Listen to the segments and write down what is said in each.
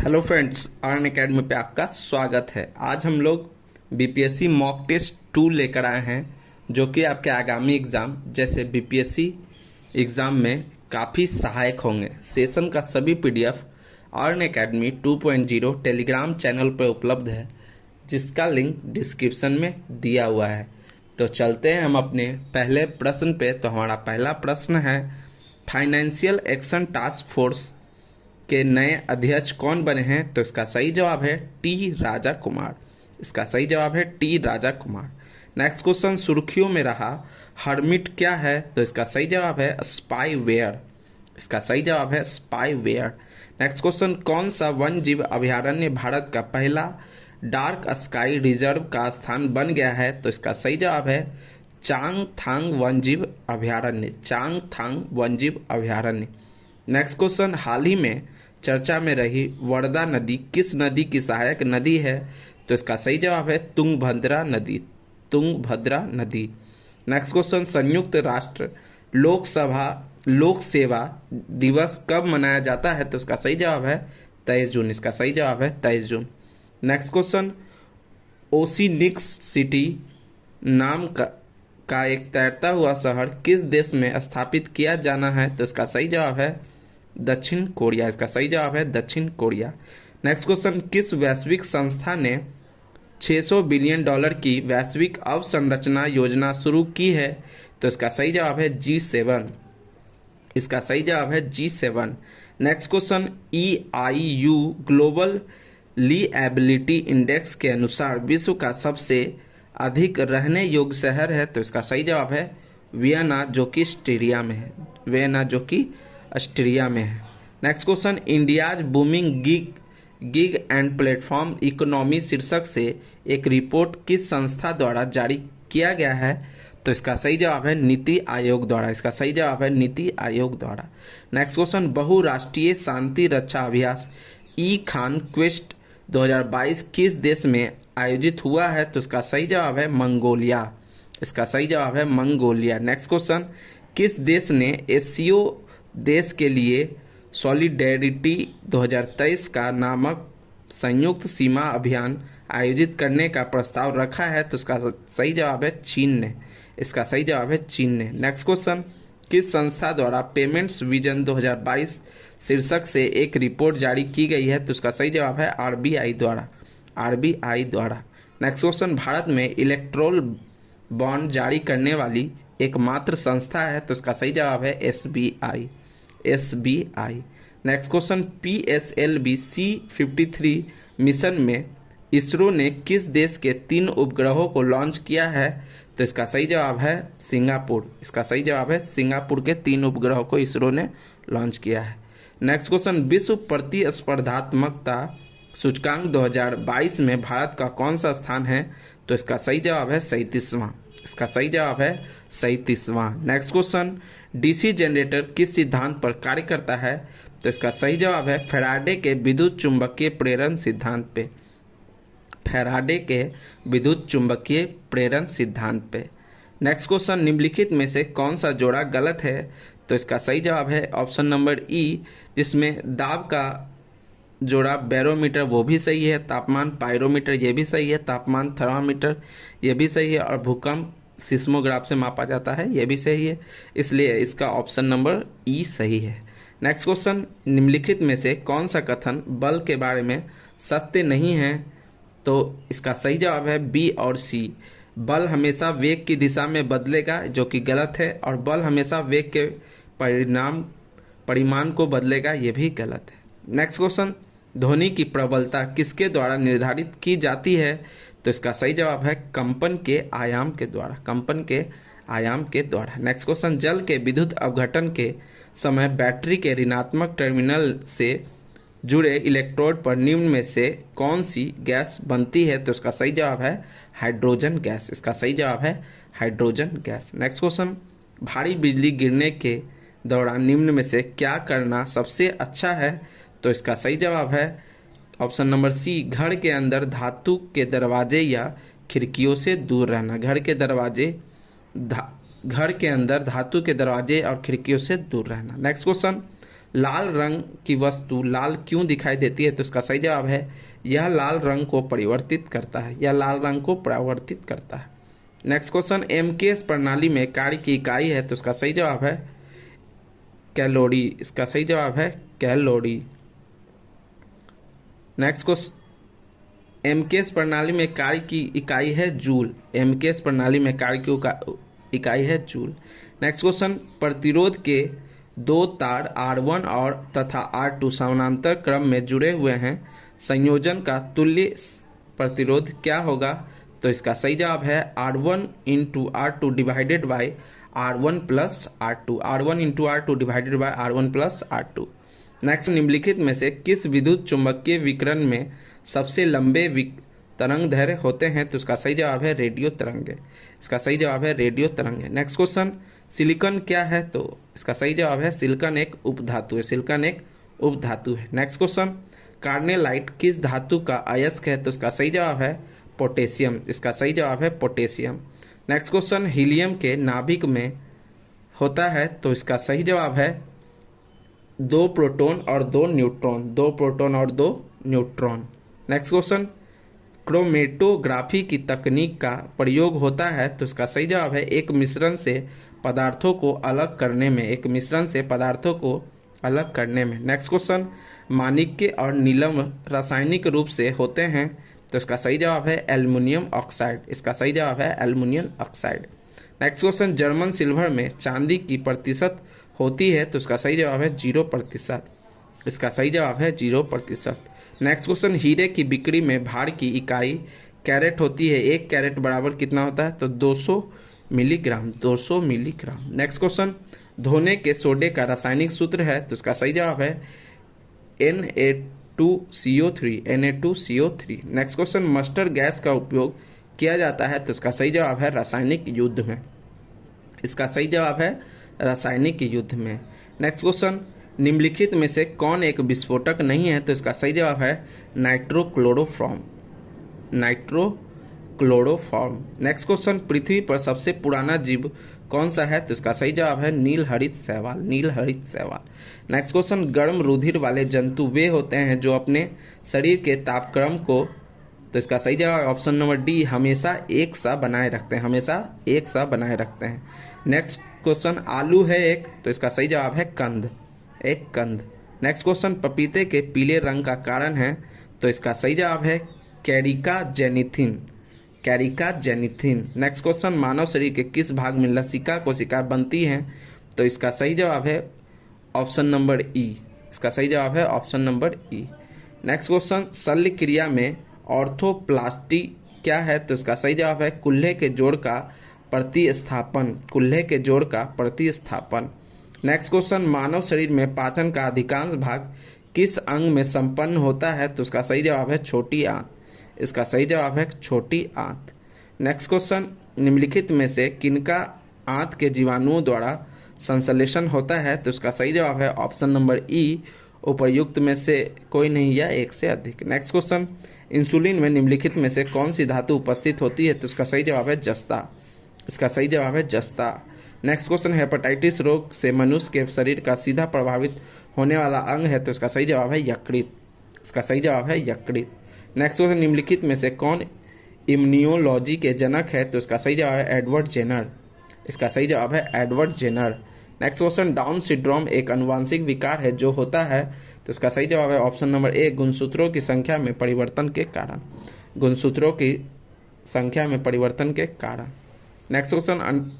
Hello friends, earn academy पे आपका स्वागत है। आज हम लोग बीपीएससी मॉक टेस्ट 2 लेकर आए हैं, जो कि आपके आगामी एग्ज़ाम जैसे बीपीएससी एग्ज़ाम में काफ़ी सहायक होंगे। सेशन का सभी PDF earn academy 2.0 Telegram channel पर उपलब्ध है, जिसका लिंक डिस्क्रिप्शन में दिया हुआ है। तो चलते हैं हम अपने पहले प्रश्न पे। तो हमारा पहला प्रश्न है, फाइनेंशियल एक्शन टास्क फोर्स के नए अध्यक्ष कौन बने हैं? तो इसका सही जवाब है टी राजा कुमार। इसका सही जवाब है T Raja Kumar. Next question, सुर्खियों में रहा हर्मिट क्या है? तो इसका सही जवाब है स्पाईवेयर। इसका सही जवाब है स्पाईवेयर। नेक्स्ट क्वेश्चन, कौन सा वन जीव अभयारण्य भारत का पहला डार्क स्काई रिजर्व का स्थान बन गया है? तो इसका सही जवाब है चांगथांग वन्यजीव अभयारण्य। चांगथांग वन्यजीव अभयारण्य। नेक्स्ट क्वेश्चन, हाल ही में चर्चा में रही वर्धा नदी किस नदी की सहायक नदी है? तो इसका सही जवाब है तुंगभद्रा नदी। तुंगभद्रा नदी। नेक्स्ट क्वेश्चन, संयुक्त राष्ट्र लोक सेवा दिवस कब मनाया जाता है? तो इसका सही जवाब है 23 जून। इसका सही जवाब है 23 जून। नेक्स्ट क्वेश्चन, ओसिनिक्स सिटी नाम का एक तैरता हुआ शहर किस देश में स्थापित किया जाना है? तो इसका सही जवाब है दक्षिण कोरिया। इसका सही जवाब है दक्षिण कोरिया। नेक्स्ट क्वेश्चन, किस वैश्विक संस्था ने 600 बिलियन डॉलर की वैश्विक अवसंरचना योजना शुरू की है? तो इसका सही जवाब है G7। इसका सही जवाब है G7। Next question, EIU global liveability index के अनुसार विश्व का सबसे अधिक रहने योग्य शहर है? तो इसका सही जवाब है वियना, जो कि ऑस्ट्रिया में है। वियना, जो कि ऑस्ट्रिया में है। Next question, India's booming gig and platform economy शीर्षक से एक रिपोर्ट किस संस्था द्वारा जारी किया गया है? तो इसका सही जवाब है नीति आयोग द्वारा। इसका सही जवाब है नीति आयोग द्वारा। नेक्स्ट क्वेश्चन, बहुराष्ट्रीय शांति रक्षा अभ्यास ई खान क्वेस्ट 2022 किस देश में आयोजित हुआ है? तो इसका सही जवाब है मंगोलिया। इसका सही जवाब है मंगोलिया। नेक्स्ट क्वेश्चन, किस देश ने एससीओ देश के लिए सॉलिडेरिटी 2023 का नामक संयुक्त सीमा अभियान आयोजित करने का प्रस्ताव रखा है? तो इसका सही जवाब है चीन ने। इसका सही जवाब है चीन ने। नेक्स्ट क्वेश्चन, किस संस्था द्वारा पेमेंट्स विजन 2022 शीर्षक से एक रिपोर्ट जारी की गई है? तो इसका सही जवाब है आरबीआई द्वारा। आरबीआई द्वारा। नेक्स्ट क्वेश्चन, भारत में इलेक्ट्रोल बॉन्ड जारी करने वाली एकमात्र संस्था है? तो इसका सही जवाब है SBI. SBI. Next question, PSLV C-53 mission में इसरो ने किस देश के 3 उपग्रहों को लॉन्च किया है? तो इसका सही जवाब है सिंगापुर। इसका सही जवाब है सिंगापुर के 3 उपग्रहों को इसरो ने लॉन्च किया है। नेक्स्ट क्वेश्चन, विश्व प्रतिस्पर्धात्मकता सूचकांक 2022 में भारत का कौन सा स्थान है? तो इसका सही जवाब है 37वां। इसका सही जवाब है 37वां। नेक्स्ट क्वेश्चन, डीसी जनरेटर किस सिद्धांत पर कार्य करता है? तो इसका सही जवाब है फैराडे के विद्युत चुंबकीय प्रेरण सिद्धांत पे। फैराडे के विद्युत चुंबकीय प्रेरण सिद्धांत पे। नेक्स्ट क्वेश्चन, निम्नलिखित में से कौन सा जोड़ा गलत है? तो इसका सही जवाब है ऑप्शन नंबर ई, जिसमें दाब का जोड़ा बैरोमीटर वो भी सही है, तापमान पायरोमीटर ये भी सही है, तापमान थर्मामीटर ये भी सही है, और भूकंप सिस्मोग्राफ से मापा जाता है ये भी सही है। इसलिए इसका ऑप्शन नंबर ई सही है। नेक्स्ट क्वेश्चन, निम्नलिखित में से कौन सा कथन बल के बारे में सत्य नहीं है? तो इसका सही जवाब है बी और सी। बल हमेशा वेग की दिशा में बदलेगा, जो कि गलत है, और बल हमेशा वेग के परिमाण को बदलेगा, ये भी गलत है। नेक्स्ट क्वेश्चन, ध्वनि की प्रबलता किसके द्वारा निर्धारित की जाती है? तो इसका सही जवाब है कंपन के आयाम के द्वारा। कंपन के आयाम के द्वारा। नेक्स्ट क्वेश्चन, जल के विद्युत अपघटन के समय बैटरी के ऋणात्मक टर्मिनल से जुड़े इलेक्ट्रोड पर निम्न में से कौन सी गैस बनती है? तो इसका सही जवाब है हाइड्रोजन गैस। इसका सही जवाब है हाइड्रोजन गैस। नेक्स्ट क्वेश्चन, भारी बिजली गिरने के दौरान निम्न में से क्या करना सबसे अच्छा है? तो इसका सही जवाब है ऑप्शन नंबर सी, घर के अंदर धातु के दरवाजे या खिड़कियों से दूर रहना। घर के अंदर धातु के दरवाजे और खिड़कियों से दूर रहना। नेक्स्ट क्वेश्चन, लाल रंग की वस्तु लाल क्यों दिखाई देती है? तो इसका सही जवाब है यह लाल रंग को परिवर्तित करता है, यह लाल रंग को परावर्तित करता है। नेक्स्ट क्वेश्चन, एमकेएस प्रणाली में कार्य की इकाई है, तो इसका सही जवाब है कैलोरी, इसका सही जवाब है कैलोरी। नेक्स्ट क्वेश्चन, एमकेएस प्रणाली में कार्य की इकाई है जूल, एमकेएस प्रणाली में कार्य की इकाई है जूल। नेक्स्ट क्वेश्चन, प्रतिरोध के दो तार R1 और तथा R2 समानांतर क्रम में जुड़े हुए हैं, संयोजन का तुल्य प्रतिरोध क्या होगा? तो इसका सही जवाब है R1 into R2 divided by R1 plus R2, R1 into R2 divided by R1 plus R2। Next, निम्नलिखित में से किस विद्युत चुंबकीय विकिरण में सबसे लंबे तरंग दैर्ध्य होते हैं? तो इसका सही जवाब है रेडियो तरंगे, इसका सही जवाब है रेडियो तरंगे। नेक्स्ट क्वेश्चन, सिलिकॉन क्या है? तो इसका सही जवाब है सिलिकॉन एक उपधातु है, सिलिकॉन एक उपधातु है। नेक्स्ट क्वेश्चन, कार्नेलाइट किस धातु का अयस्क है? तो इसका सही जवाब है पोटेशियम, इसका सही जवाब है पोटेशियम। नेक्स्ट क्वेश्चन, हीलियम के नाभिक में होता है, तो इसका सही जवाब है 2 प्रोटॉन और 2 न्यूट्रॉन, 2 प्रोटॉन और 2 न्यूट्रॉन। नेक्स्ट क्वेश्चन, क्रोमेटोग्राफी की तकनीक का प्रयोग होता है, तो इसका सही जवाब है एक मिश्रण से पदार्थों को अलग करने में, एक मिश्रण से पदार्थों को अलग करने में। नेक्स्ट क्वेश्चन, माणिक्य और नीलम रासायनिक रूप से होते हैं, तो इसका सही जवाब है एल्युमिनियम ऑक्साइड, इसका सही जवाब है aluminium oxide. Next question, German silver में चांदी की प्रतिशत होती है, तो इसका सही जवाब है 0%, इसका सही जवाब है 0%। नेक्स्ट क्वेश्चन, हीरे की बिक्री में भार की इकाई कैरेट होती है, 1 कैरेट बराबर कितना होता है? तो 200 मिलीग्राम, 200 मिलीग्राम। नेक्स्ट क्वेश्चन, धोने के सोडे का रासायनिक सूत्र है, तो इसका सही जवाब है Na2CO3, Na2CO3। Next question, mustard gas का उपयोग किया जाता है, तो इसका सही जवाब है रासायनिक युद्ध में, इसका सही जवाब है रासायनिक युद्ध में। नेक्स्ट क्वेश्चन, निम्नलिखित में से कौन एक विस्फोटक नहीं है? तो इसका सही जवाब है नाइट्रोक्लोरोफॉर्म, नाइट्रोक्लोरोफॉर्म। नेक्स्ट क्वेश्चन, पृथ्वी पर सबसे पुराना जीव कौन सा है? तो इसका सही जवाब है नीलहरित शैवाल, नीलहरित शैवाल। नेक्स्ट क्वेश्चन, गर्म रुधिर वाले जंतु वे होते हैं जो अपने शरीर के तापक्रम को, तो इसका सही जवाब ऑप्शन नंबर डी, हमेशा एक सा बनाए रखते हैं, हमेशा एक सा बनाए रखते हैं। नेक्स्ट क्वेश्चन, आलू है एक, तो इसका सही जवाब है कंद, एक कंद। नेक्स्ट क्वेश्चन, पपीते के पीले रंग का कारण है, तो इसका सही जवाब है कैरिका जेनिथिन, कैरिका जेनिथिन। नेक्स्ट क्वेश्चन, मानव शरीर के किस भाग में लसिका कोशिका बनती हैं? तो इसका सही जवाब है ऑप्शन नंबर ई, इसका सही जवाब है ऑप्शन नंबर ई। नेक्स्ट क्वेश्चन, शल्य क्रिया में ऑर्थोप्लास्टी क्या है? तो इसका सही जवाब है कुल्हे के जोड़ का प्रतिस्थापन, कुल्हे के जोड़ का प्रतिस्थापन। नेक्स्ट क्वेश्चन, मानव शरीर में पाचन का अधिकांश भाग किस अंग में संपन्न होता है? तो इसका सही जवाब है छोटी आंत, इसका सही जवाब है छोटी आंत। नेक्स्ट क्वेश्चन, निम्नलिखित में से किनका आंत के जीवाणुओं द्वारा संश्लेषण होता है? तो इसका सही जवाब है ऑप्शन नंबर ई, उपर्युक्त में से कोई नहीं या एक से अधिक। नेक्स्ट क्वेश्चन, इंसुलिन में निम्नलिखित में से कौन सी धातु उपस्थित होती है? तो इसका सही जवाब है जस्ता, इसका सही जवाब है जस्ता। नेक्स्ट क्वेश्चन, हेपेटाइटिस रोग से मनुष्य के शरीर का सीधा प्रभावित होने वाला अंग है, तो इसका सही जवाब है यकृत, इसका सही जवाब है यकृत। नेक्स्ट क्वेश्चन, निम्नलिखित में से कौन इम्यूनोलॉजी के जनक है? तो इसका सही जवाब है एडवर्ड जेनर, इसका सही जवाब है Edward Jenner. Next question, Down syndrome एक अनुवांशिक विकार है जो होता है, तो इसका सही जवाब है ऑप्शन नंबर ए, गुणसूत्रों की संख्या में परिवर्तन के कारण, गुणसूत्रों की संख्या में परिवर्तन के कारण। नेक्स्ट क्वेश्चन,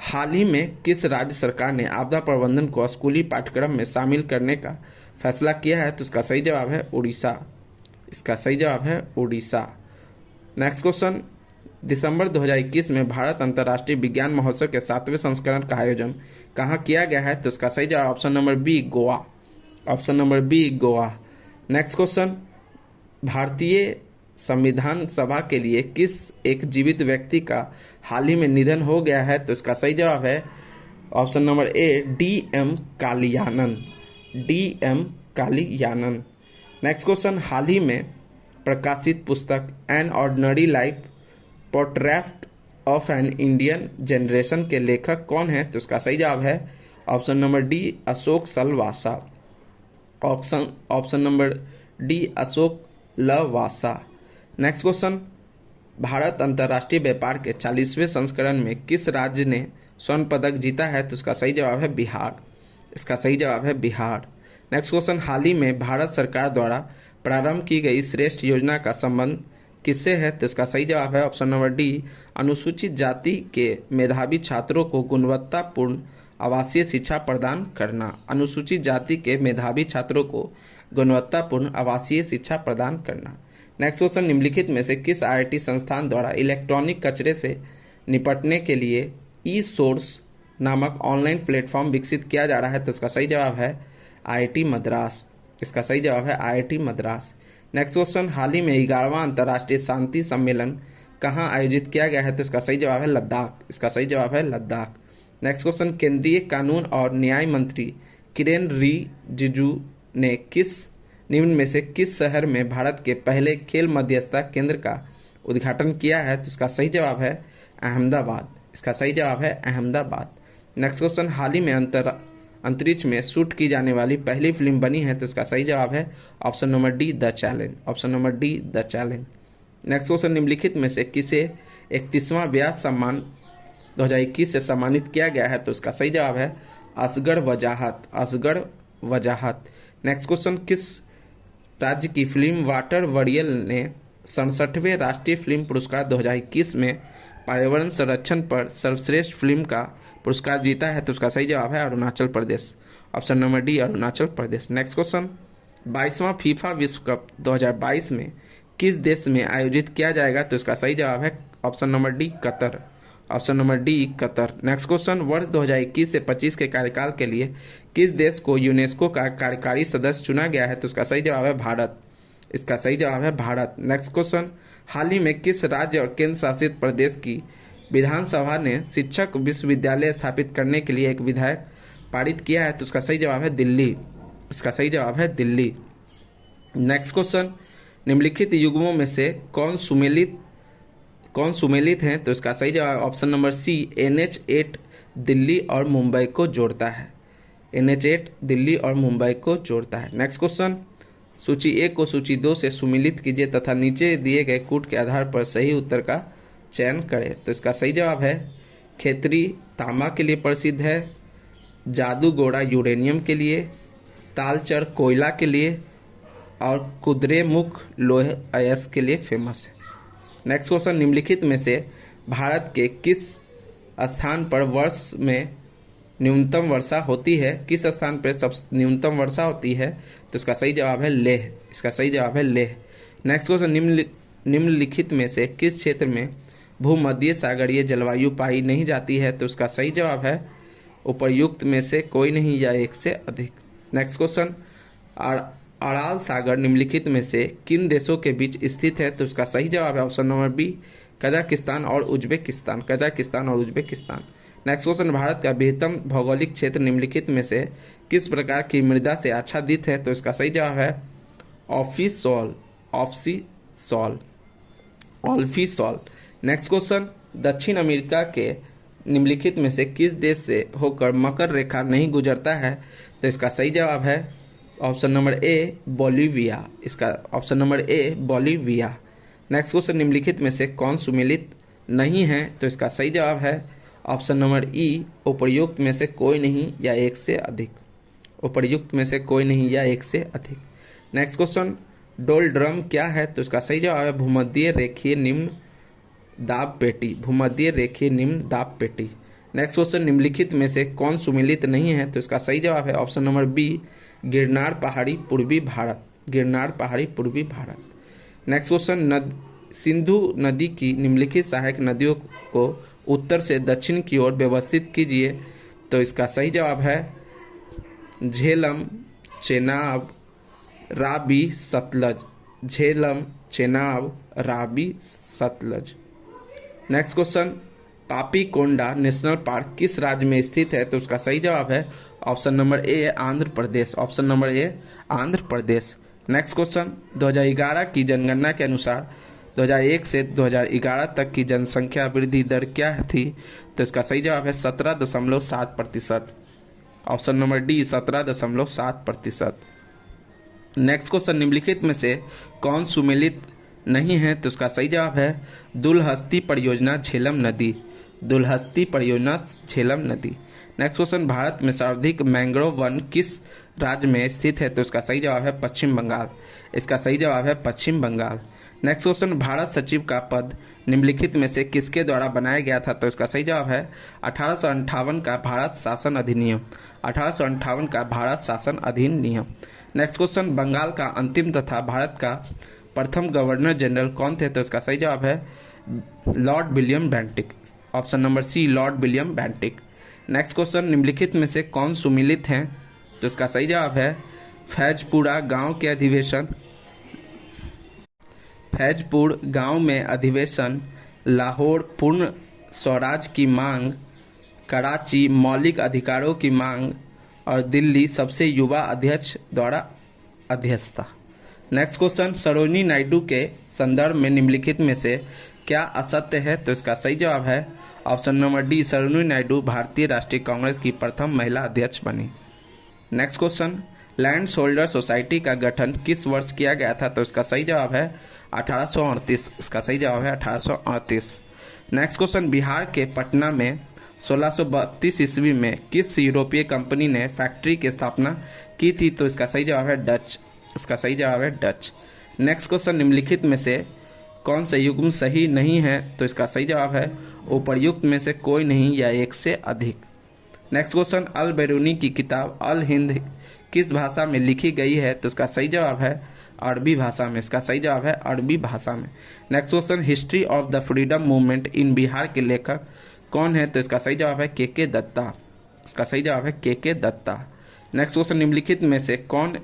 हाल ही में किस राज्य सरकार ने आपदा प्रबंधन को स्कूली पाठ्यक्रम में शामिल करने का फैसला किया है? तो इसका सही जवाब है उड़ीसा, इसका सही जवाब है उड़ीसा। नेक्स्ट क्वेश्चन, दिसंबर 2021 में भारत अंतर्राष्ट्रीय विज्ञान महोत्सव के 7वें संस्करण का आयोजन कहाँ किया गया है? तो इसका सही जवाब option number B, Goa, option number B, Goa. Next question, भारतीय संविधान सभा के लिए किस एक जीवित व्यक्ति का हाल ही में निधन हो गया है? तो इसका सही जवाब है option number A, DM Kalianan, DM Kalianan. Next question, हाल ही में प्रकाशित पुस्तक an ordinary life portrait of an Indian generation के लेखक कौन है? तो इसका सही जवाब है option number D, Ashok Lavasa, option number D Ashok Lavasa. Next question, Bharat अंतर्राष्ट्रीय व्यापार के 40वें संस्करण में किस राज्य ने स्वर्ण पदक जीता है? तो इसका सही जवाब है बिहार। इसका सही जवाब है बिहार। नेक्स्ट क्वेश्चन, हाल ही में भारत सरकार द्वारा प्रारंभ की गई श्रेष्ठ योजना का संबंध किससे है? तो इसका सही जवाब है ऑप्शन नंबर डी अनुसूचित जाति के मेधावी छात्रों को गुणवत्तापूर्ण आवासीय शिक्षा प्रदान करना। अनुसूचित जाति के मेधावी छात्रों को गुणवत्तापूर्ण आवासीय शिक्षा प्रदान करना। नेक्स्ट क्वेश्चन, निम्नलिखित में से किस आईआईटी संस्थान द्वारा इलेक्ट्रॉनिक कचरे से निपटने के लिए ई सोर्स नामक ऑनलाइन प्लेटफॉर्म विकसित किया जा रहा है? तो इसका सही जवाब है आईआईटी मद्रास। इसका सही जवाब है आईआईटी मद्रास। नेक्स्ट क्वेश्चन, हाल ही में 11वां अंतर्राष्ट्रीय शांति सम्मेलन कहाँ आयोजित किया गया है? तो इसका सही जवाब है लद्दाख। इसका सही जवाब है लद्दाख। नेक्स्ट क्वेश्चन, केंद्रीय कानून और न्याय मंत्री किरेन रिजिजू ने निम्न में से किस शहर में भारत के पहले खेल मध्यस्थता केंद्र का उद्घाटन किया है? तो इसका सही जवाब है अहमदाबाद। इसका सही जवाब है अहमदाबाद। नेक्स्ट क्वेश्चन, हाल ही में अंतरिक्ष में शूट की जाने वाली पहली फिल्म बनी है? तो इसका सही जवाब है option number D the challenge. Option number D the challenge. Next question, निम्नलिखित में से किसे 31वां व्यास सम्मान 2021 से सम्मानित किया गया है? तो इसका सही जवाब है असगर वजाहत। असगर वजाहत। नेक्स्ट क्वेश्चन, किस राज्य की फिल्म वाटर वरियल ने 67वें राष्ट्रीय फिल्म पुरस्कार 2021 में पर्यावरण संरक्षण पर सर्वश्रेष्ठ फिल्म का पुरस्कार जीता है? तो उसका सही जवाब है Arunachal Pradesh. Option number D Arunachal Pradesh. Next question, 22वां FIFA विश्व कप 2022 में किस देश में आयोजित किया जाएगा? तो इसका सही जवाब है option number D Qatar. Option number D Qatar. Next question, वर्ष 2021 से 25 के कार्यकाल के लिए किस देश को यूनेस्को का कार्यकारी सदस्य चुना गया है? तो उसका सही जवाब है भारत। इसका सही जवाब है भारत। नेक्स्ट क्वेश्चन, हाल ही में किस राज्य और केंद्र शासित प्रदेश की विधानसभा ने शिक्षक विश्वविद्यालय स्थापित करने के लिए एक विधेयक पारित किया है? तो उसका सही जवाब है दिल्ली। इसका सही जवाब है दिल्ली। नेक्स्ट क्वेश्चन, निम्नलिखित युग्मों में से कौन सुमेलित हैं? तो इसका सही जवाब ऑप्शन नंबर सी NH8 दिल्ली और मुंबई को जोड़ता है। NH8 दिल्ली और मुंबई को जोड़ता है। नेक्स्ट क्वेश्चन, सूची 1 को सूची 2 से सुमेलित कीजिए तथा नीचे दिए गए कूट के आधार पर सही उत्तर का चयन करें। तो इसका सही जवाब है खेतरी तांबा के लिए प्रसिद्ध है, जादूगोड़ा यूरेनियम के लिए, तालचर कोयला के लिए और कुद्रेमुख लोहे अयस्क के लिए फेमस है। नेक्स्ट क्वेश्चन, निम्नलिखित में से भारत के किस स्थान पर वर्ष में न्यूनतम वर्षा होती है? किस स्थान पर न्यूनतम वर्षा होती है? तो इसका सही जवाब है लेह। इसका सही जवाब है लेह। नेक्स्ट क्वेश्चन, निम्नलिखित में से किस क्षेत्र में भूमध्य सागरीय जलवायु पाई नहीं जाती है? तो उसका सही जवाब है उपर्युक्त में से कोई नहीं या एक से अधिक। नेक्स्ट क्वेश्चन, अराल सागर निम्नलिखित में से किन देशों के बीच स्थित है? तो उसका सही जवाब है ऑप्शन नंबर बी कजाकिस्तान और उज्बेकिस्तान। कजाकिस्तान और उज्बेकिस्तान। नेक्स्ट क्वेश्चन, भारत का बृहत्तम भौगोलिक क्षेत्र निम्नलिखित में से किस प्रकार की मृदा से आच्छादित है? तो इसका सही जवाब है ऑल्फीसॉल। नेक्स्ट क्वेश्चन, दक्षिण अमेरिका के निम्नलिखित में से किस देश से होकर मकर रेखा नहीं गुजरता है? तो इसका सही जवाब है ऑप्शन नंबर ए बोलिविया। इसका ऑप्शन नंबर ए बोलिविया। नेक्स्ट क्वेश्चन, निम्नलिखित में से कौन सुमेलित नहीं है? तो इसका सही जवाब है ऑप्शन नंबर ई उपर्युक्त में से कोई नहीं या एक से अधिक। उपर्युक्त में से कोई नहीं या एक से अधिक। नेक्स्ट क्वेश्चन, डोलड्रम क्या है? तो इसका सही जवाब है भूमध्य रेखीय निम्न दाब पेटी। भूमध्य रेखीय निम्न दाब पेटी। नेक्स्ट क्वेश्चन, निम्नलिखित में से कौन सुमेलित नहीं है? तो इसका सही जवाब है ऑप्शन नंबर बी गिरनार पहाड़ी पूर्वी भारत। गिरनार पहाड़ी पूर्वी भारत। नेक्स्ट क्वेश्चन, सिंधु नदी की निम्नलिखित सहायक नदियों को उत्तर से दक्षिण की ओर व्यवस्थित कीजिए। तो इसका सही जवाब है Jhelum, Chenab, Ravi, Sutlej. Jhelum, Chenab, Ravi, Sutlej. Next question, Papikonda national park किस राज्य में स्थित है? तो उसका सही जवाब है ऑप्शन नंबर ए आंध्र प्रदेश। ऑप्शन नंबर ए आंध्र प्रदेश। नेक्स्ट क्वेश्चन, 2011 की जनगणना के अनुसार 2001 से 2011 तक की जनसंख्या वृद्धि दर क्या थी? तो इसका सही जवाब है 17.7%। Option number D 17.7%। Next question, निम्नलिखित में से कौन सुमेलित नहीं है? तो उसका सही जवाब है दुलहस्ती परियोजना झेलम नदी। दुलहस्ती परियोजना झेलम नदी। नेक्स्ट क्वेश्चन, भारत में सर्वाधिक मैंग्रोव वन किस राज्य में स्थित है? तो इसका सही जवाब है पश्चिम बंगाल। इसका सही जवाब है पश्चिम बंगाल। नेक्स्ट क्वेश्चन, भारत सचिव का पद निम्नलिखित में से किसके द्वारा बनाया गया था? तो इसका सही जवाब है 1858 का भारत शासन अधिनियम। 1858 का भारत शासन अधिनियम। नेक्स्ट क्वेश्चन, बंगाल का अंतिम तथा भारत का प्रथम गवर्नर जनरल कौन थे? तो इसका सही जवाब है Lord William Bentinck. Option number C, Lord William Bentinck. Next question, निम्नलिखित में से कौन सुमेलित हैं? तो इसका सही जवाब है फैजपुरा गांव के अधिवेशन, फैजपुर गांव में अधिवेशन, लाहौर पूर्ण स्वराज की मांग, कराची मौलिक अधिकारों की मांग और दिल्ली सबसे युवा अध्यक्ष द्वारा अध्यक्षता। नेक्स्ट क्वेश्चन, सरोजिनी नायडू के संदर्भ में निम्नलिखित में से क्या असत्य है? तो इसका सही जवाब है option number D, Sarojini Naidu भारतीय राष्ट्रीय कांग्रेस की प्रथम महिला अध्यक्ष बनी। Next question, lands holder society का गठन किस वर्ष किया गया था? तो इसका सही जवाब है 1838। इसका सही जवाब है 1838। नेक्स्ट क्वेश्चन, बिहार के पटना में 1632 ईस्वी में किस यूरोपीय कंपनी ने फैक्ट्री की स्थापना की थी? तो इसका सही जवाब है डच। इसका सही जवाब है डच। नेक्स्ट क्वेश्चन, निम्नलिखित में से कौन सा युग्म सही नहीं है? तो इसका सही जवाब है उपर्युक्त में से कोई नहीं या एक से अधिक। नेक्स्ट क्वेश्चन, अल बैरूनी की किताब अल हिंद किस भाषा में लिखी गई है? तो इसका सही जवाब है अरबी भाषा में। इसका सही जवाब है अरबी भाषा में। Next question, history of the freedom movement in Bihar के लेखक कौन है? तो इसका सही जवाब है के दत्ता। इसका सही जवाब है के दत्ता। नेक्स्ट क्वेश्चन, निम्नलिखित में से कौन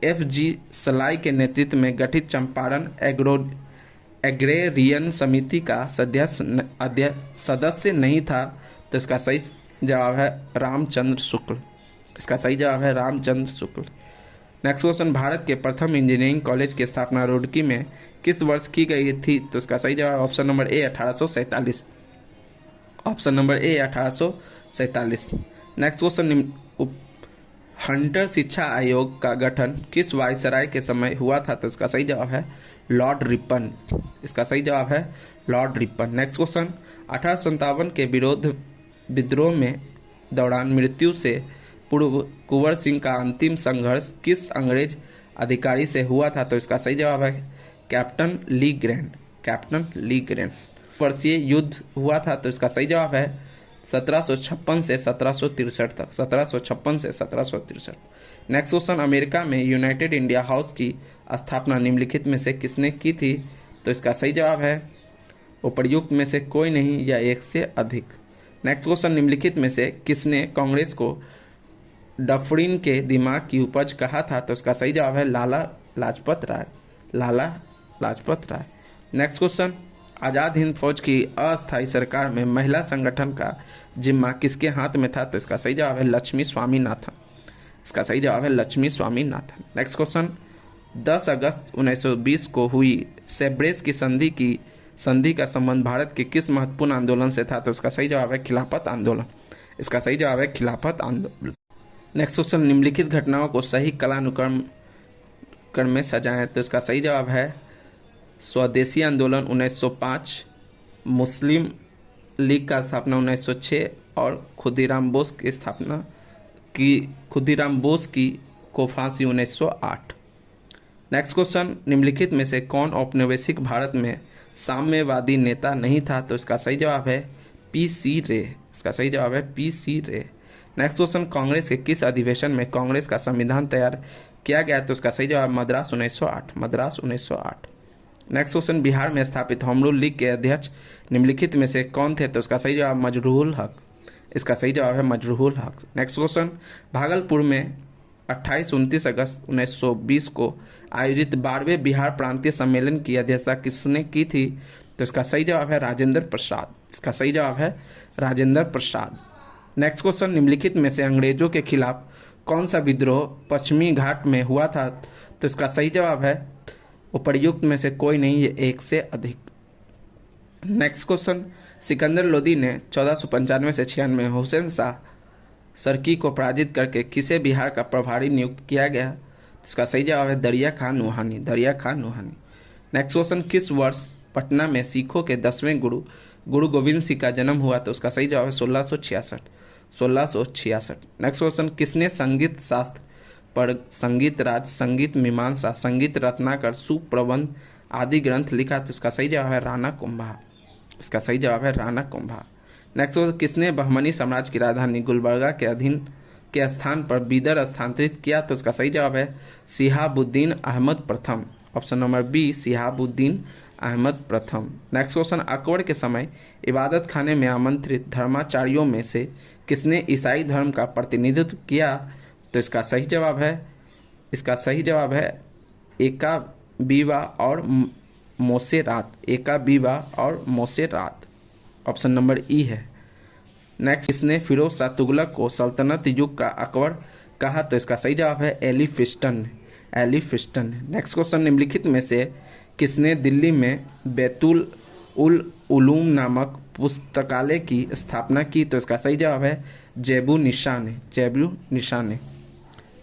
FG सलाई के नेतृत्व में गठित चंपारण एग्रेरियन समिति का सदस्य नहीं था? तो इसका सही जवाब है रामचंद्र शुक्ल। इसका सही जवाब है रामचंद्र शुक्ल। नेक्स्ट क्वेश्चन, भारत के प्रथम इंजीनियरिंग कॉलेज की स्थापना रुड़की में किस वर्ष की गई थी? तो इसका सही जवाब ऑप्शन नंबर ए 1847। ऑप्शन नंबर ए 1847। नेक्स्ट क्वेश्चन, हंटर शिक्षा आयोग का गठन किस वायसराय के समय हुआ था? तो इसका सही जवाब है लॉर्ड रिपन। इसका सही जवाब है लॉर्ड रिपन। नेक्स्ट क्वेश्चन, 1857 के विद्रोह में दौरान मृत्यु से पूर्व कुंवर सिंह का अंतिम संघर्ष किस अंग्रेज अधिकारी से हुआ था? तो इसका सही जवाब है Captain Le Grand. Captain Le Grand. वर्षीय युद्ध हुआ था? तो इसका सही जवाब है 1756 से 1763 तक। 1756 से 1763। नेक्स्ट क्वेश्चन, अमेरिका में यूनाइटेड इंडिया हाउस की स्थापना निम्नलिखित में से किसने की थी? तो इसका सही जवाब है उपर्युक्त में से कोई नहीं या एक से अधिक। नेक्स्ट क्वेश्चन, निम्नलिखित में से किसने कांग्रेस को डफरिन के दिमाग की उपज कहा था? तो इसका सही जवाब है लाला लाजपत राय। लाला लाजपत राय। नेक्स्ट क्वेश्चन, आज़ाद हिंद फौज की अस्थायी सरकार में महिला संगठन का जिम्मा किसके हाथ में था? तो इसका सही जवाब है लक्ष्मी स्वामीनाथन। इसका सही जवाब है लक्ष्मी स्वामीनाथन। नेक्स्ट क्वेश्चन, 10 अगस्त 1920 को हुई सेब्रेस की संधि का संबंध भारत के किस महत्वपूर्ण आंदोलन से था? तो इसका सही जवाब है खिलाफत आंदोलन। इसका सही जवाब है खिलाफत आंदोलन। नेक्स्ट क्वेश्चन, निम्नलिखित घटनाओं को सही कालानुक्रम में सजाएं। तो इसका सही जवाब है स्वदेशी आंदोलन 1905, मुस्लिम लीग का स्थापना 1906 और खुदीराम बोस की को फांसी 1908। नेक्स्ट क्वेश्चन, निम्नलिखित में से कौन औपनिवेशिक भारत में साम्यवादी नेता नहीं था? तो इसका सही जवाब है PC रे। इसका सही जवाब है PC रे। नेक्स्ट क्वेश्चन, कांग्रेस के किस अधिवेशन में कांग्रेस का संविधान तैयार किया गया? तो इसका सही जवाब मद्रास 1908। मद्रास 1908। नेक्स्ट क्वेश्चन, बिहार में स्थापित होम रूल लीग के अध्यक्ष निम्नलिखित में से कौन थे? तो इसका सही जवाब मजरूहुल हक। इसका सही जवाब है मजरूहुल हक। नेक्स्ट क्वेश्चन, भागलपुर में 28-29 अगस्त 1920 को आयोजित 12वें बिहार प्रांतीय सम्मेलन की अध्यक्षता किसने की थी? तो इसका सही जवाब है राजेंद्र प्रसाद। इसका सही जवाब है राजेंद्र प्रसाद। नेक्स्ट क्वेश्चन, निम्नलिखित में से अंग्रेजों के खिलाफ कौन सा विद्रोह पश्चिमी घाट में हुआ था? तो इसका सही जवाब है उपर्युक्त में से कोई नहीं ये एक से अधिक। नेक्स्ट क्वेश्चन, सिकंदर लोदी ने 1495 से 96 हुसैन शाह सरकी को पराजित करके किसे बिहार का प्रभारी नियुक्त किया गया? इसका सही जवाब है दरिया खान नूहानी, दरिया खान नूहानी। नेक्स्ट क्वेश्चन, किस वर्ष पटना में सिखों के 10वें गुरु गुरु गोविंद सिंह का जन्म हुआ? तो उसका सही जवाब है 1666, 1666। नेक्स्ट क्वेश्चन, किसने संगीत शास्त्र पर संगीत राज, संगीत मीमांसा, संगीत रत्नाकर, सुप्रबंध आदि ग्रंथ लिखा? तो इसका सही जवाब है राणा कुंभा, इसका सही जवाब है राणा कुंभा। नेक्स्ट क्वेश्चन, किसने बहमनी साम्राज्य की राजधानी गुलबर्गा के अधीन के स्थान पर बीदर स्थानांतरित किया? तो इसका सही जवाब है शिहाबुद्दीन अहमद प्रथम, option number B Shihabuddin Ahmed प्रथम। नेक्स्ट क्वेश्चन, अकबर के समय इबादत खाने में आमंत्रित धर्माचार्यों में से किसने ईसाई धर्म का प्रतिनिधित्व किया? तो इसका सही जवाब है एका बीवा और मोसे रात, एका बीवा और मोसे रात, ऑप्शन नंबर ई है। नेक्स्ट, इसने फिरोज शाह तुगलक को सल्तनत युग का अकबर कहा? तो इसका सही जवाब है एलिफिस्टन, एलिफिस्टन। नेक्स्ट क्वेश्चन, निम्नलिखित में से किसने दिल्ली में बैतुल उल उलूम नामक पुस्तकालय की स्थापना की? तो इसका सही जवाब है जेबू निशा ने, जेबू निशा ने।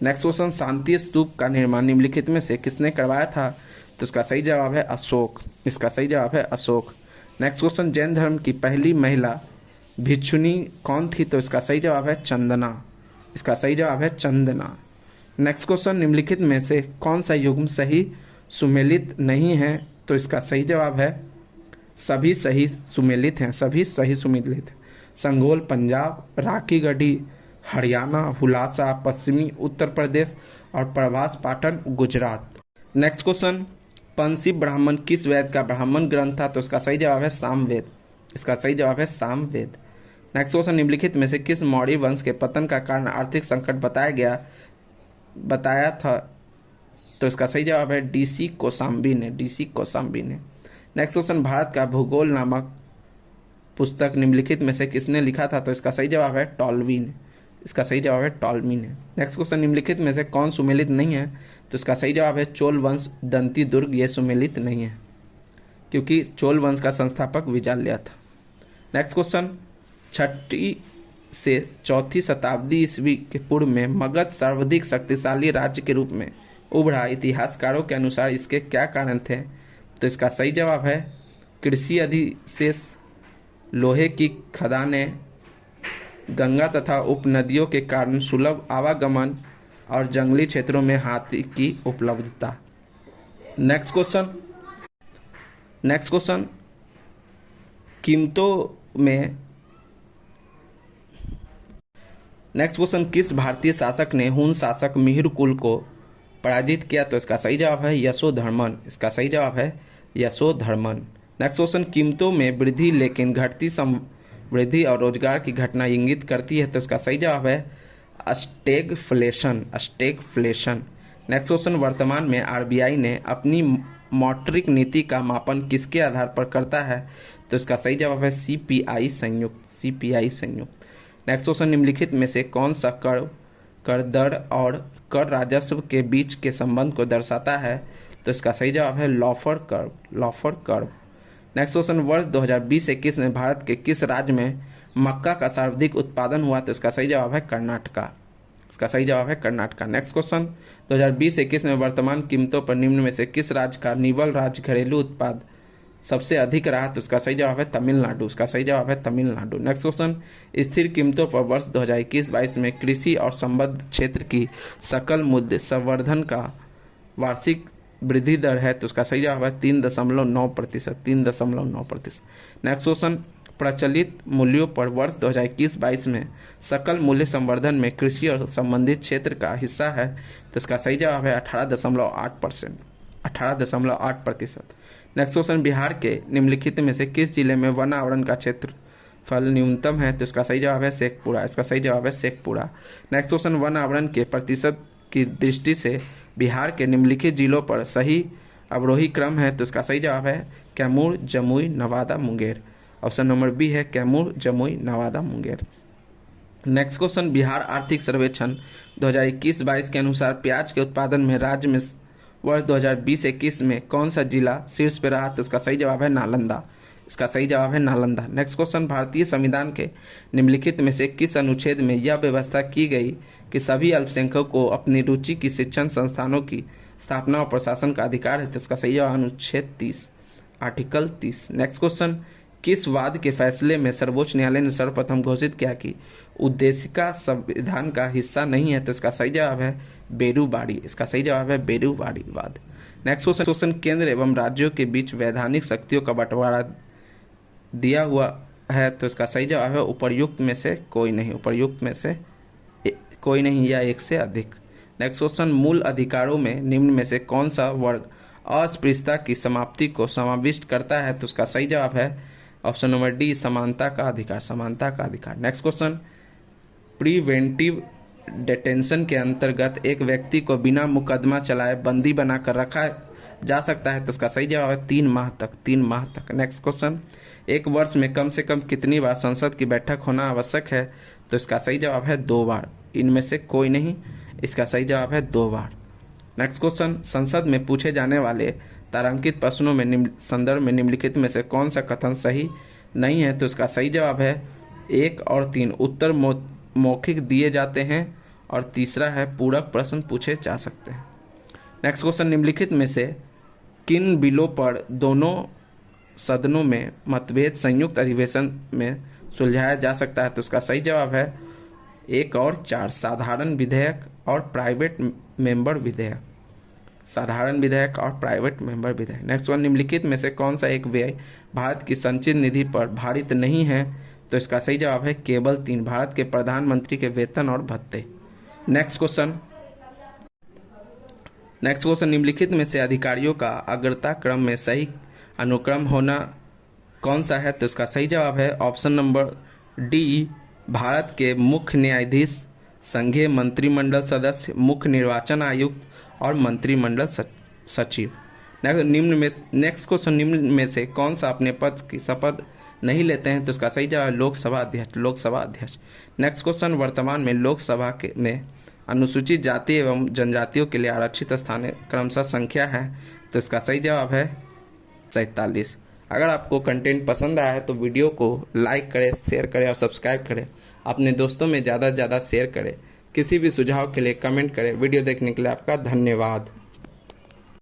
नेक्स्ट क्वेश्चन, शांति स्तूप का निर्माण निम्नलिखित में से किसने करवाया था? तो इसका सही जवाब है अशोक, इसका सही जवाब है अशोक। नेक्स्ट क्वेश्चन, जैन धर्म की पहली महिला भिक्षुनी कौन थी? तो इसका सही जवाब है चंदना, इसका सही जवाब है चंदना। नेक्स्ट क्वेश्चन, निम्नलिखित में से कौन सा युग्म सही सुमेलित नहीं है? तो इसका सही जवाब है सभी सही सुमेलित हैं, सभी सही सुमेलित। संगोल पंजाब, राखी गढ़ी हरियाणा, हुलासा पश्चिमी उत्तर प्रदेश और प्रभास पाटन गुजरात। नेक्स्ट क्वेश्चन, पंसी ब्राह्मण किस वेद का ब्राह्मण ग्रंथ था? तो इसका सही जवाब है सामवेद, इसका सही जवाब है सामवेद। नेक्स्ट क्वेश्चन, निम्नलिखित में से किस मौर्य वंश के पतन का कारण आर्थिक संकट बताया था? तो इसका सही जवाब है डीसी कोसाम्बी ने, डीसी कोसाम्बी ने। नेक्स्ट क्वेश्चन, भारत का भूगोल नामक पुस्तक निम्नलिखित में से किसने लिखा था? तो इसका सही जवाब है टॉलमी ने, इसका सही जवाब है टॉलमी ने। नेक्स्ट क्वेश्चन, निम्नलिखित में से कौन सुमेलित नहीं है? तो इसका सही जवाब है चोल वंश दंती दुर्ग, ये सुमेलित नहीं है क्योंकि चोल वंश का संस्थापक विजाल्या था। नेक्स्ट क्वेश्चन, 6वीं से 4वीं शताब्दी ईस्वी के पूर्व में मगध सर्वाधिक शक्तिशाली राज्य के रूप में उभरा। इतिहासकारों के अनुसार इसके क्या कारण थे? तो इसका सही जवाब है कृषि अधिशेष, लोहे की खदानें, गंगा तथा उपनदियों के कारण सुलभ आवागमन और जंगली क्षेत्रों में हाथी की उपलब्धता। नेक्स्ट क्वेश्चन, किस भारतीय शासक ने हुन शासक मिहिर कुल को पराजित किया? तो इसका सही जवाब है यशोधर्मन, इसका सही जवाब है यशोधर्मन। नेक्स्ट क्वेश्चन, कीमतों में वृद्धि लेकिन घटती समृद्धि और रोजगार की घटना इंगित करती है? तो इसका सही जवाब है स्टैगफ्लेशन, स्टैगफ्लेशन। नेक्स्ट क्वेश्चन, वर्तमान में आरबीआई ने अपनी मौद्रिक नीति का मापन किसके आधार पर करता है? तो इसका सही जवाब है सीपीआई संयुक्त, सीपीआई संयुक्त। नेक्स्ट क्वेश्चन, निम्नलिखित में से कौन सा कर दर और कर राजस्व के बीच के संबंध को दर्शाता है? तो इसका सही जवाब है लॉफर कर्व, लॉफर कर्व। नेक्स्ट क्वेश्चन, वर्ष 2020-21 में भारत के किस राज्य में मक्का का सर्वाधिक उत्पादन हुआ? तो इसका सही जवाब है कर्नाटका, इसका सही जवाब है कर्नाटका। नेक्स्ट क्वेश्चन, 2020-21 में वर्तमान कीमतों पर निम्न में से किस राज्य का निवल राज्य घरेलू उत्पाद सबसे अधिक रहा? तो उसका सही जवाब है तमिलनाडु, उसका सही जवाब है तमिलनाडु। नेक्स्ट क्वेश्चन, स्थिर कीमतों पर वर्ष 2021-22 में कृषि और संबद्ध क्षेत्र की सकल मूल्य संवर्धन का वार्षिक वृद्धि दर है? तो उसका सही जवाब है 3.9%, 3.9%। नेक्स्ट क्वेश्चन, प्रचलित मूल्यों पर वर्ष 2021-22 में सकल मूल्य संवर्धन में कृषि और संबंधित क्षेत्र का हिस्सा है? तो इसका सही जवाब है 18.8%, 18.8%। नेक्स्ट क्वेश्चन, बिहार के निम्नलिखित में से किस जिले में वन आवरण का क्षेत्रफल न्यूनतम है? तो इसका सही जवाब है शेखपुरा, इसका सही जवाब है शेखपुरा। नेक्स्ट क्वेश्चन, वन आवरण के प्रतिशत की दृष्टि से बिहार के निम्नलिखित जिलों पर सही अवरोही क्रम है? तो इसका सही जवाब है Kaimur, Jamui, Nawada, Munger, option number B है कैमूर, जमुई, नवादा, मुंगेर। नेक्स्ट क्वेश्चन, बिहार आर्थिक सर्वेक्षण 2021-22 के अनुसार प्याज के उत्पादन में राज्य में वर्ष 2020-21 में कौन सा जिला शीर्ष पे रहा? तो उसका सही जवाब है नालंदा, इसका सही जवाब है नालंदा। नेक्स्ट क्वेश्चन, भारतीय संविधान के निम्नलिखित में से किस अनुच्छेद में यह व्यवस्था की गई कि सभी अल्पसंख्यकों को अपनी रुचि की शिक्षण संस्थानों की स्थापना और प्रशासन का अधिकार है? तो इसका सही जवाब अनुच्छेद 30, आर्टिकल 30। नेक्स्ट क्वेश्चन, किस वाद के फैसले में सर्वोच्च न्यायालय ने सर्वप्रथम घोषित किया कि उद्देशिका संविधान का हिस्सा नहीं है? तो इसका सही जवाब है बेरूबाड़ी। इसका सही जवाब है बेरूबाड़ी वाद। नेक्स्ट क्वेश्चन, केंद्र एवं राज्यों के बीच वैधानिक शक्तियों का बंटवारा दिया हुआ है? तो इसका सही जवाब है उपर्युक्त में से कोई नहीं, उपर्युक्त में से कोई नहीं या एक से अधिक। नेक्स्ट क्वेश्चन, मूल अधिकारों में निम्न में से कौन सा वर्ग अस्पृश्यता की समाप्ति को समाविष्ट करता है? तो उसका सही जवाब है ऑप्शन नंबर डी, समानता का अधिकार, समानता का अधिकार। नेक्स्ट क्वेश्चन, प्रिवेंटिव डिटेंशन के अंतर्गत एक व्यक्ति को बिना मुकदमा चलाए बंदी बनाकर रखा जा सकता है? तो इसका सही जवाब है 3 माह तक, 3 माह तक। नेक्स्ट क्वेश्चन, एक वर्ष में कम से कम कितनी बार संसद की बैठक होना आवश्यक है? तो इसका सही जवाब है 2 बार, इनमें से कोई नहीं, इसका सही जवाब है 2 बार। नेक्स्ट क्वेश्चन, संसद में पूछे जाने वाले तारांकित प्रश्नों में संदर्भ में निम्नलिखित में से कौन सा कथन सही नहीं है? तो इसका सही जवाब है 1 और 3 उत्तर मौखिक दिए जाते हैं और तीसरा है पूरक प्रश्न पूछे जा सकते हैं। नेक्स्ट क्वेश्चन, निम्नलिखित में से किन बिलों पर दोनों सदनों में मतभेद संयुक्त अधिवेशन में सुलझाया जा सकता है? तो इसका सही जवाब है 1 और 4 साधारण विधेयक और प्राइवेट मेंबर विधेयक, साधारण विधेयक और प्राइवेट मेंबर विधेयक। नेक्स्ट वन, निम्नलिखित में से कौन सा एक व्यय भारत की संचित निधि पर भारित नहीं है? तो इसका सही जवाब है केवल 3 भारत के प्रधानमंत्री के वेतन और भत्ते। नेक्स्ट क्वेश्चन, निम्नलिखित में से अधिकारियों का अग्रता क्रम में सही अनुक्रम होना कौन सा है? तो इसका सही जवाब है ऑप्शन नंबर डी, भारत के मुख्य न्यायाधीश, संघीय मंत्रिमंडल सदस्य, मुख्य निर्वाचन आयुक्त और मंत्रिमंडल सचिव। नेक्स्ट क्वेश्चन, निम्न में से कौन सा अपने पद की शपथ नहीं लेते हैं? तो इसका सही जवाब लोकसभा अध्यक्ष, लोकसभा अध्यक्ष। नेक्स्ट क्वेश्चन, वर्तमान में लोकसभा में अनुसूचित जाति एवं जनजातियों के लिए आरक्षित स्थान क्रमशः संख्या है? तो इसका सही जवाब है 47। अगर आपको कंटेंट पसंद आया है तो वीडियो को लाइक करें, शेयर करें और सब्सक्राइब करें। अपने दोस्तों में ज़्यादा से ज़्यादा शेयर करें। किसी भी सुझाव के लिए कमेंट करें। वीडियो देखने के लिए आपका धन्यवाद।